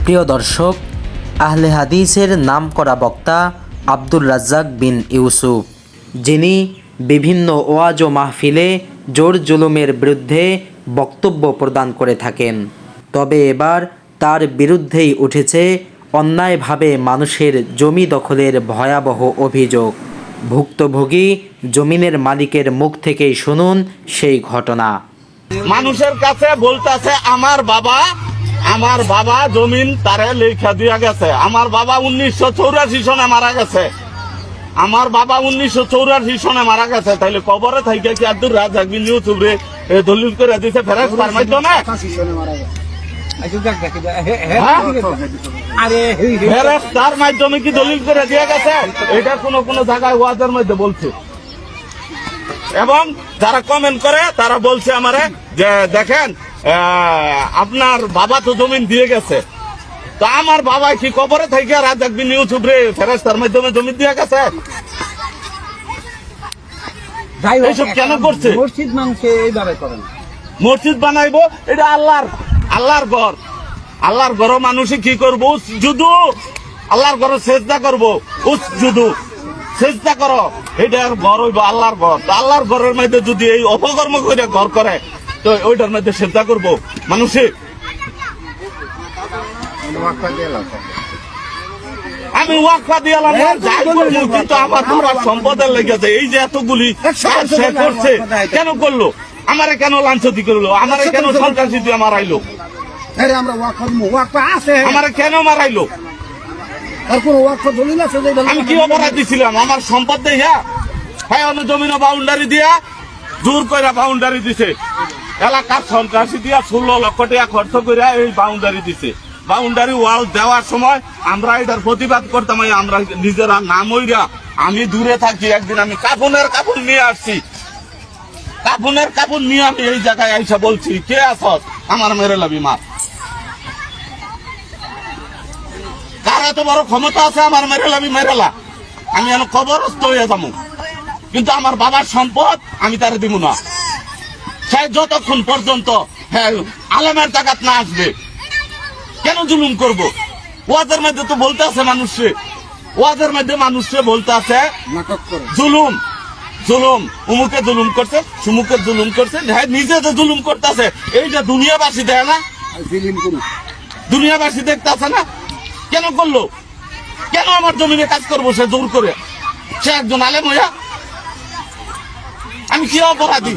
প্রিয় দর্শক, আহলে হাদিসের নামকরা বক্তা আব্দুর রাজ্জাক বিন ইউসুফ, যিনি বিভিন্ন ওয়াজ ও মাহফিলে জোর জুলুমের বিরুদ্ধে বক্তব্য প্রদান করে থাকেন। তবে এবার তার বিরুদ্ধেই উঠেছে অন্যায়ভাবে মানুষের জমি দখলের ভয়াবহ অভিযোগ। ভুক্তভোগী জমিনের মালিকের মুখ থেকেই শুনুন সেই ঘটনা। মানুষের কাছে বলতেছে আমার বাবা জমিন তারে লেখা দিয়া গেছে। আমার বাবা 1984 সনে মারা গেছে। আমার বাবা 1984 সনে মারা গেছে। তাইলে কবরে থাইকে কি আব্দুর রাজ্জাক বিন ইউসুফ রে দলিল করে দিতে ফেরেশতার মাধ্যমে? ফেরেশতার মাধ্যমে কি দলিল করে দিয়ে গেছে? এটা কোন জায়গায় ওয়াজের মধ্যে বলছে। এবং যারা কমেন্ট করে তারা বলছে আমারে যে দেখেন আপনার বাবা তো জমিন দিয়ে গেছে, তো আমার বাবা কি কবরে থেকে রাজ্জাক বিন ইউসুফ রে ফেরেশতার মাধ্যমে জমি দিয়ে গেছে? এইসব কেন করছে? মসজিদ মানুষকে এইভাবে করেন, মসজিদ বানাইবো, এটা আল্লাহর ঘর। আল্লাহর ঘর মানুষে কি করবো? শুধু আল্লাহর ঘরে সেজদা করবো, শুধু চেষ্টা করো। এটার ঘর হইব আল্লাহর ঘর। তো আল্লাহর ঘরের মধ্যে যদি এই অপকর্ম করে ঘর করে, তো ওইটার মধ্যে চেষ্টা করবো মানুষে। আমি ওয়াকফা দিয়ালাম, যাই করবো, কিন্তু আমার পুরার সম্পদের লেগেছে। এই যে এতগুলি সে করছে, কেন করলো? আমারে কেন লাঞ্ছতি করলো? আমারে কেন সন্ত্রাসী দিয়ে মারাইলো? আমারে কেন মারাইলো? আমি কি অপরাধ দিছিলাম? আমার সম্পদ দেয়া হ্যাঁ জমিন বাউন্ডারি দিয়া জোর করে বাউন্ডারি দিছে। এলাকার সন্ত্রাসী দিয়া 16 লক্ষ টাকা খরচ করে এই বাউন্ডারি দিছে। বাউন্ডারি ওয়াল দেওয়ার সময় আমরা এটার প্রতিবাদ করতাম। আমরা নিজেরা নাম হইরা আমি দূরে থাকি। একদিন আমি কাপড় নিয়ে আসছি। কাপড় নিয়ে আমি এই জায়গায় আইসা বলছি, কে আসস? আমার মেরে লাবি মা। কার এত বড় ক্ষমতা আছে আমার মেরেলা? আমি এখন কবরস্থ হয়ে যাবো, কিন্তু আমার বাবার সম্পদ আমি তারে দিব না। সে যতক্ষণ পর্যন্ত হ্যাঁ আলেমের জায়গাত না আসবে। কেন জুলুম করব? ওয়াজের মধ্যে তো বলতে আছে মানুষে, ওয়াজের মধ্যে মানুষে বলতে আছে জুলুম। উমুকে জুলুম করছে, সুমুকে জুলুম করছে, নিজে যে জুলুম করতেছে এইটা দুনিয়াবাসী দেয় না? দুনিয়াবাসী দেখতেছে না? কেন করলো? কেন আমার জমিনে কাজ করবো সে জোর করে? সে একজন আলেম হইয়া? আমি কি অপরাধী?